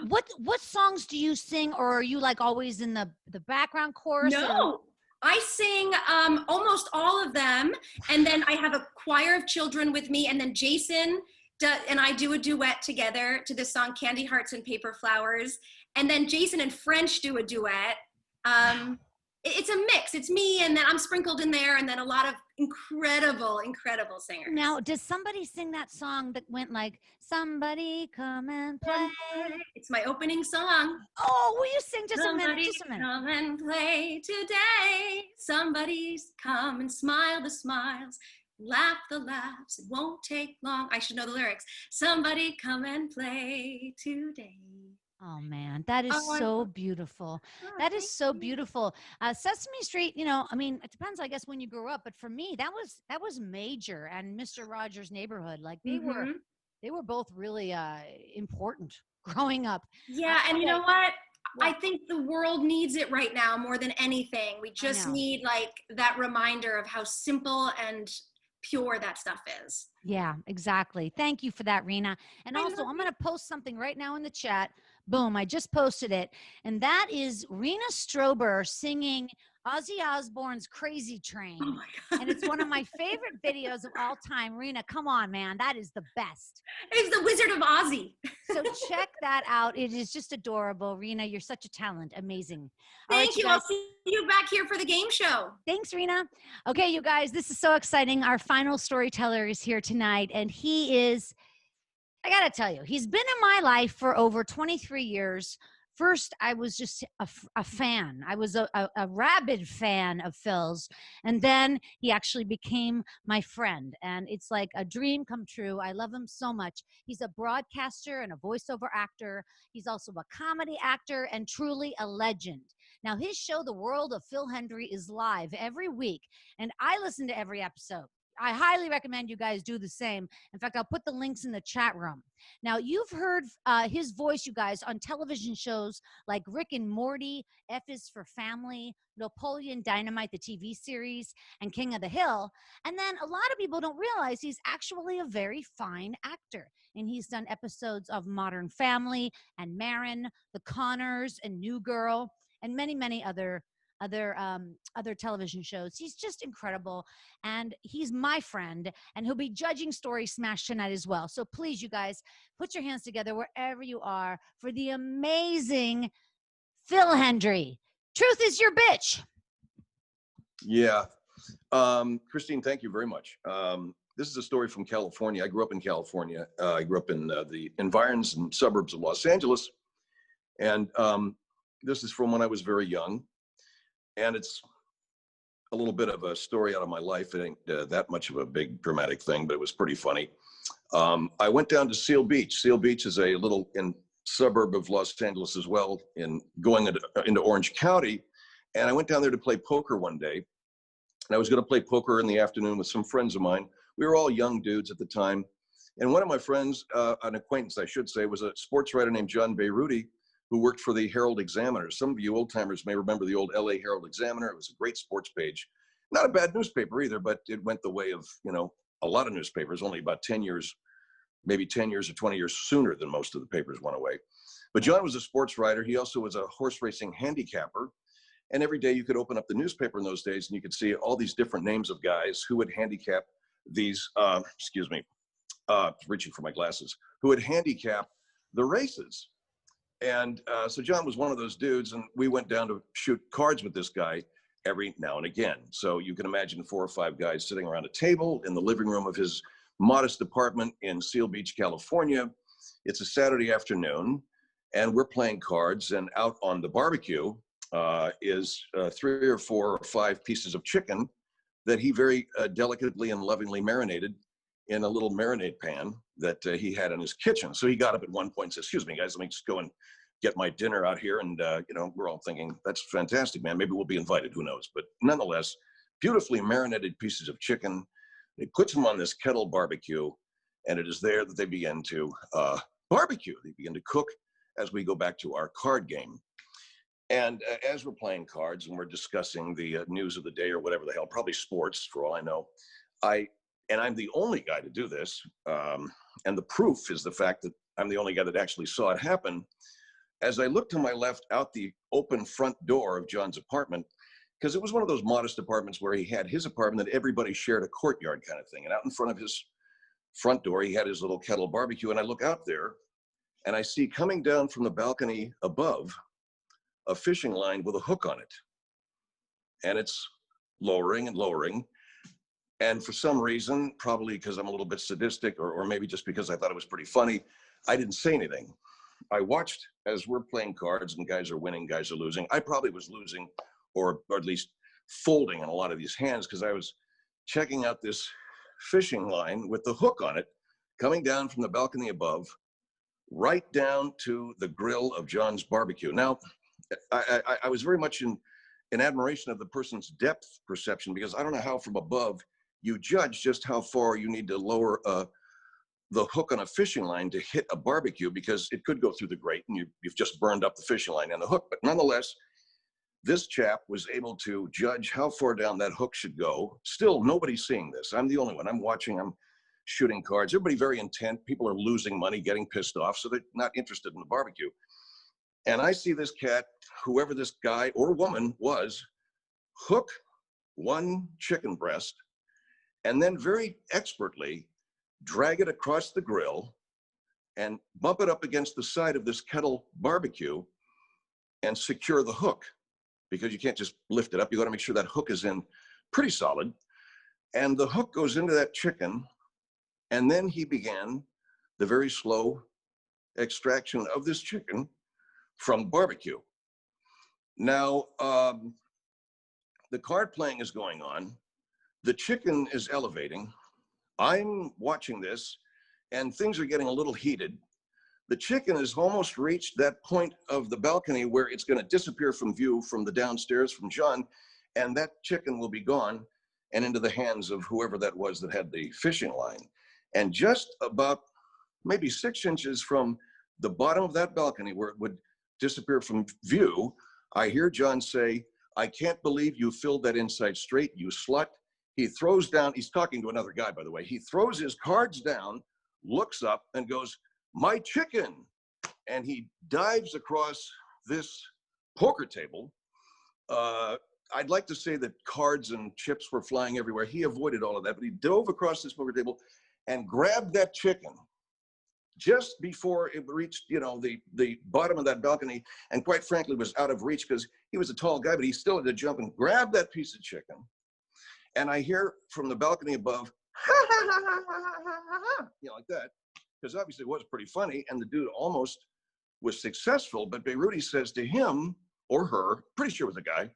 What songs do you sing, or are you like always in the background chorus? No, I sing almost all of them, and then I have a choir of children with me, and then Jason and I do a duet together to this song "Candy Hearts and Paper Flowers," and then Jason and French do a duet. It's a mix. It's me, and then I'm sprinkled in there, and then a lot of incredible singers. Now, does somebody sing that song that went like, "Somebody come and play"? It's my opening song. Oh, will you sing just Somebody a minute? Just a minute. Come and play today. Somebody's come and smile the smiles, laugh the laughs. It won't take long. I should know the lyrics. Somebody come and play today. Oh man, that is so beautiful. That is so beautiful. Sesame Street, you know, I mean, it depends, I guess, when you grew up, but for me, that was major. And Mr. Rogers' Neighborhood, like they were both really important growing up. Yeah, and you know what? I think the world needs it right now more than anything. We just need like that reminder of how simple and pure that stuff is. Yeah, exactly. Thank you for that, Rena. And also, I'm going to post something right now in the chat. Boom, I just posted it. And that is Rena Strober singing Ozzy Osbourne's Crazy Train. Oh my God. And it's one of my favorite videos of all time. Rena, come on, man. That is the best. It's the Wizard of Ozzy. So check that out. It is just adorable. Rena, you're such a talent. Amazing. Thank you. I'll see you back here for the game show. Thanks, Rena. Okay, you guys, this is so exciting. Our final storyteller is here tonight, and he is, I got to tell you, he's been in my life for over 23 years. First, I was just a fan. I was a rabid fan of Phil's. And then he actually became my friend. And it's like a dream come true. I love him so much. He's a broadcaster and a voiceover actor. He's also a comedy actor and truly a legend. Now, his show, The World of Phil Hendrie, is live every week. And I listen to every episode. I highly recommend you guys do the same. In fact, I'll put the links in the chat room. Now, you've heard his voice, you guys, on television shows like Rick and Morty, F is for Family, Napoleon Dynamite, the TV series, and King of the Hill. And then a lot of people don't realize he's actually a very fine actor. And he's done episodes of Modern Family and Marin, The Connors, and New Girl, and many, many other television shows. He's just incredible, and he's my friend, and he'll be judging Story Smash tonight as well. So please, you guys, put your hands together wherever you are for the amazing Phil Hendrie. Truth is your bitch. Yeah. Christine, thank you very much. This is a story from California. I grew up in California. I grew up in the environs and suburbs of Los Angeles. And this is from when I was very young. And it's a little bit of a story out of my life. It ain't that much of a big dramatic thing, but it was pretty funny. I went down to Seal Beach. Seal Beach is a little suburb of Los Angeles as well, going into Orange County. And I went down there to play poker one day. And I was going to play poker in the afternoon with some friends of mine. We were all young dudes at the time. And one of my friends, an acquaintance, I should say, was a sports writer named John Beyrouti, who worked for the Herald Examiner. Some of you old timers may remember the old LA Herald Examiner. It was a great sports page. Not a bad newspaper either, but it went the way of, a lot of newspapers, only about 10 years, maybe 10 years or 20 years sooner than most of the papers went away. But John was a sports writer. He also was a horse racing handicapper. And every day you could open up the newspaper in those days and you could see all these different names of guys who would handicap these, excuse me, reaching for my glasses, who had handicapped the races. And so John was one of those dudes, and we went down to shoot cards with this guy every now and again. So you can imagine 4 or 5 guys sitting around a table in the living room of his modest apartment in Seal Beach, California. It's a Saturday afternoon, and we're playing cards, and out on the barbecue is 3 or 4 or 5 pieces of chicken that he very delicately and lovingly marinated in a little marinade pan that he had in his kitchen. So he got up at one point and said, "Excuse me, guys, let me just go and get my dinner out here." And, you know, we're all thinking, that's fantastic, man. Maybe we'll be invited, who knows? But nonetheless, beautifully marinated pieces of chicken. He puts them on this kettle barbecue, and it is there that they begin to barbecue. They begin to cook as we go back to our card game. And as we're playing cards and we're discussing the news of the day or whatever the hell, probably sports for all I know, I'm the only guy to do this. And the proof is the fact that I'm the only guy that actually saw it happen. As I looked to my left out the open front door of John's apartment, because it was one of those modest apartments where he had his apartment that everybody shared a courtyard kind of thing. And out in front of his front door, he had his little kettle barbecue. And I look out there and I see coming down from the balcony above a fishing line with a hook on it. And it's lowering and lowering. And for some reason, probably because I'm a little bit sadistic, or maybe just because I thought it was pretty funny, I didn't say anything. I watched as we're playing cards and guys are winning, guys are losing. I probably was losing, or at least folding in a lot of these hands, because I was checking out this fishing line with the hook on it, coming down from the balcony above, right down to the grill of John's barbecue. Now, I was very much in admiration of the person's depth perception, because I don't know how from above you judge just how far you need to lower the hook on a fishing line to hit a barbecue, because it could go through the grate and you've just burned up the fishing line and the hook. But nonetheless, this chap was able to judge how far down that hook should go. Still, nobody's seeing this. I'm the only one. I'm watching, I'm shooting cards. Everybody very intent. People are losing money, getting pissed off, so they're not interested in the barbecue. And I see this cat, whoever this guy or woman was, hook one chicken breast and then very expertly drag it across the grill and bump it up against the side of this kettle barbecue and secure the hook, because you can't just lift it up. You got to make sure that hook is in pretty solid. And the hook goes into that chicken. And then he began the very slow extraction of this chicken from barbecue. Now, the card playing is going on. The chicken is elevating. I'm watching this, and things are getting a little heated. The chicken has almost reached that point of the balcony where it's going to disappear from view from the downstairs from John, and that chicken will be gone and into the hands of whoever that was that had the fishing line. And just about maybe 6 inches from the bottom of that balcony where it would disappear from view, I hear John say, "I can't believe you filled that inside straight, you slut." He throws down, he's talking to another guy, by the way. He throws his cards down, looks up and goes, "My chicken." And he dives across this poker table. I'd like to say that cards and chips were flying everywhere. He avoided all of that, but he dove across this poker table and grabbed that chicken just before it reached, you know, the bottom of that balcony, and quite frankly was out of reach because he was a tall guy, but he still had to jump and grab that piece of chicken. And I hear from the balcony above, "Ha, ha, ha, ha, ha, ha, ha, ha," you know, like that, because obviously it was pretty funny, and the dude almost was successful. But Beiruti says to him or her, pretty sure it was a guy,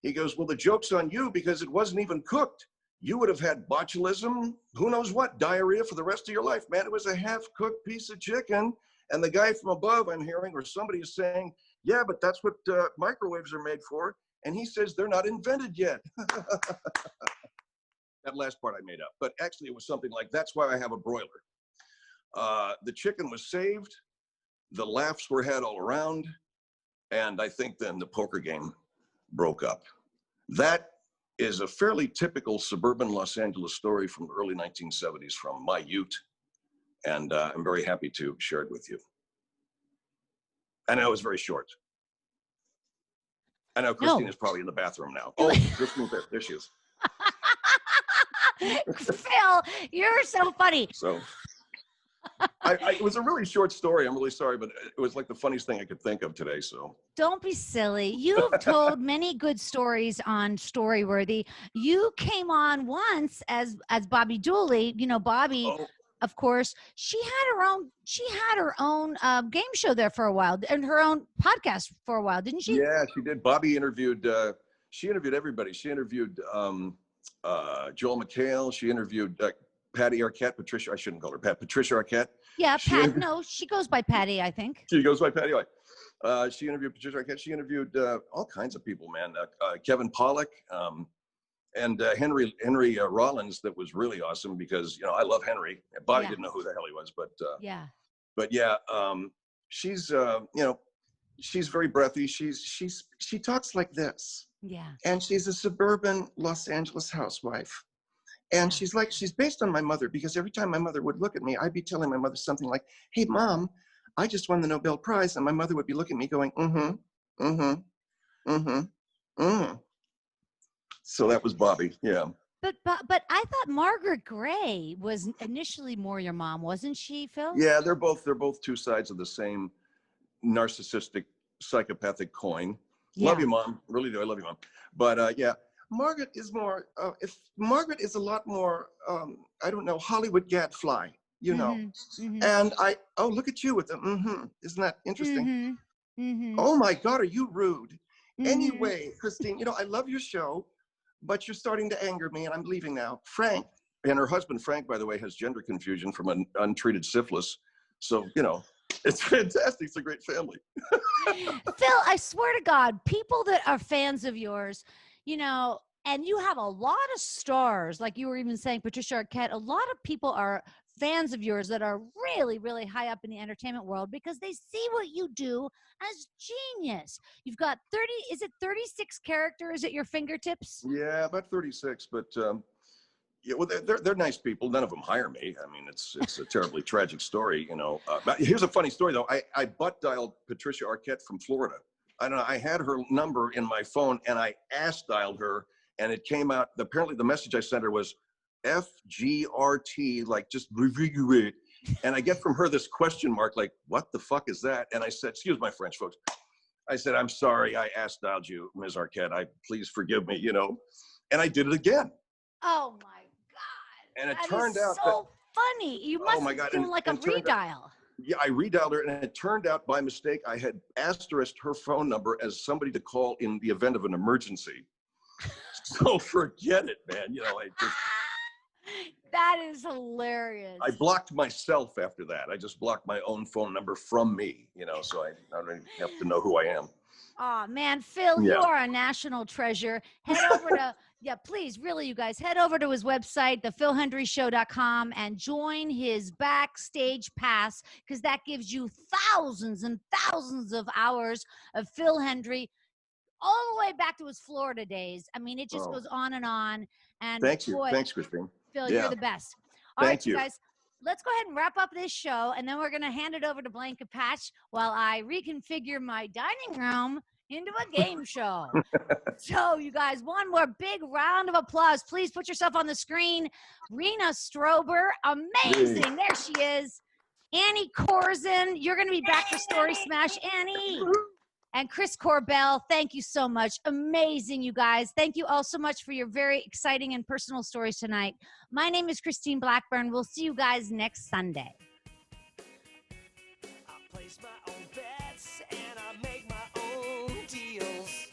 he goes, "Well, the joke's on you because it wasn't even cooked. You would have had botulism, who knows what, diarrhea for the rest of your life, man. It was a half-cooked piece of chicken." And the guy from above, I'm hearing, or somebody is saying, "Yeah, but that's what microwaves are made for." And he says, "They're not invented yet." That last part I made up. But actually, it was something like, "That's why I have a broiler." The chicken was saved. The laughs were had all around. And I think then the poker game broke up. That is a fairly typical suburban Los Angeles story from the early 1970s from my youth. And I'm very happy to share it with you. I know it was very short. I know Christine is probably in the bathroom now. Oh, Christine, there she is. Phil, you're so funny. So it was a really short story. I'm really sorry, but it was like the funniest thing I could think of today. So Don't be silly. You've told many good stories on Storyworthy. You came on once as Bobby Dooley. You know, Bobby, of course, she had her own game show there for a while, and her own podcast for a while, didn't she? Yeah, she did. Bobby interviewed. She interviewed everybody. She interviewed Joel McHale. She interviewed Patty Arquette. Patricia. I shouldn't call her Pat. Patricia Arquette. Yeah, Pat. No, she goes by Patty, I think. She goes by Patty. She interviewed Patricia Arquette. She interviewed all kinds of people, man. Kevin Pollak. And Hendrie Rollins, that was really awesome because, you know, I love Hendrie. Bobby didn't know who the hell he was, but she's, you know, she's very breathy. She talks like this. Yeah. And she's a suburban Los Angeles housewife. And she's based on my mother, because every time my mother would look at me, I'd be telling my mother something like, hey, Mom, I just won the Nobel Prize. And my mother would be looking at me going, So that was Bobby, yeah. But I thought Margaret Gray was initially more your mom, wasn't she, Phil? Yeah, they're both two sides of the same narcissistic, psychopathic coin. Yeah. Love you, Mom. Really do. I love you, Mom. But yeah, Margaret is more. Margaret is a lot more. I don't know, Hollywood gadfly, you know. And look at you with the Isn't that interesting? Oh my God, are you rude? Anyway, Christine, you know, I love your show, but you're starting to anger me, and I'm leaving now. Frank, and her husband, Frank, by the way, has gender confusion from an untreated syphilis. So, you know, it's fantastic. It's a great family. Phil, I swear to God, people that are fans of yours, you know, and you have a lot of stars, like you were even saying, Patricia Arquette, a lot of people are fans of yours that are really, really high up in the entertainment world because they see what you do as genius. You've got 36 characters at your fingertips? Yeah, about 36, but yeah, well, they're nice people. None of them hire me. I mean, it's a terribly tragic story, you know. But here's a funny story, though. I butt dialed Patricia Arquette from Florida. I don't know. I had her number in my phone, and I ass dialed her, and it came out. Apparently, the message I sent her was FGRT, like just review it. And I get from her this question mark, like, what the fuck is that? And I said, excuse my French, folks. I said, I'm sorry, I ass dialed you, Ms. Arquette. Please forgive me, you know. And I did it again. Oh my God. And it turned out so funny. You must have been like a redial. Yeah, I redialed her, and it turned out by mistake I had asterisked her phone number as somebody to call in the event of an emergency. So forget it, man. You know, that is hilarious. I blocked myself after that. I just blocked my own phone number from me, you know, so I don't have to know who I am. Oh, man, Phil, you are a national treasure. Head over to, please, really, you guys, head over to his website, thepHilhendrieshow.com, and join his backstage pass, because that gives you thousands and thousands of hours of Phil Hendrie, all the way back to his Florida days. I mean, it just goes on and on. And thank you. Thanks, Christine. Phil, you're the best. All right, you guys, let's go ahead and wrap up this show, and then we're going to hand it over to Blanket Patch while I reconfigure my dining room into a game show. So, you guys, one more big round of applause. Please put yourself on the screen. Rena Strober, amazing. There she is. Annie Korzen, you're going to be back for Story Smash. Annie. And Chris Korbel, thank you so much. Amazing, you guys. Thank you all so much for your very exciting and personal stories tonight. My name is Christine Blackburn. We'll see you guys next Sunday. I place my own bets and I make my own deals.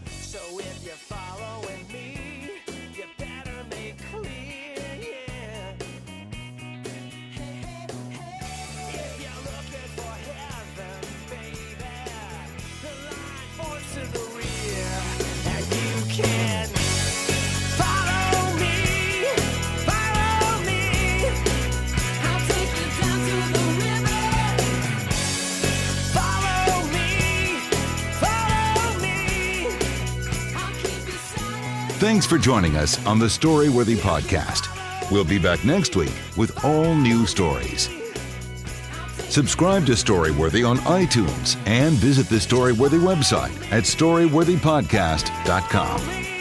So if you're following me, you better make clear, yeah. If you're looking for heaven, baby, the line forms to the rear, and you can follow me, I'll take you down to the river. Follow me, I'll keep you silent. Thanks for joining us on the Storyworthy podcast. We'll be back next week with all new stories. Subscribe to Storyworthy on iTunes and visit the Storyworthy website at storyworthypodcast.com.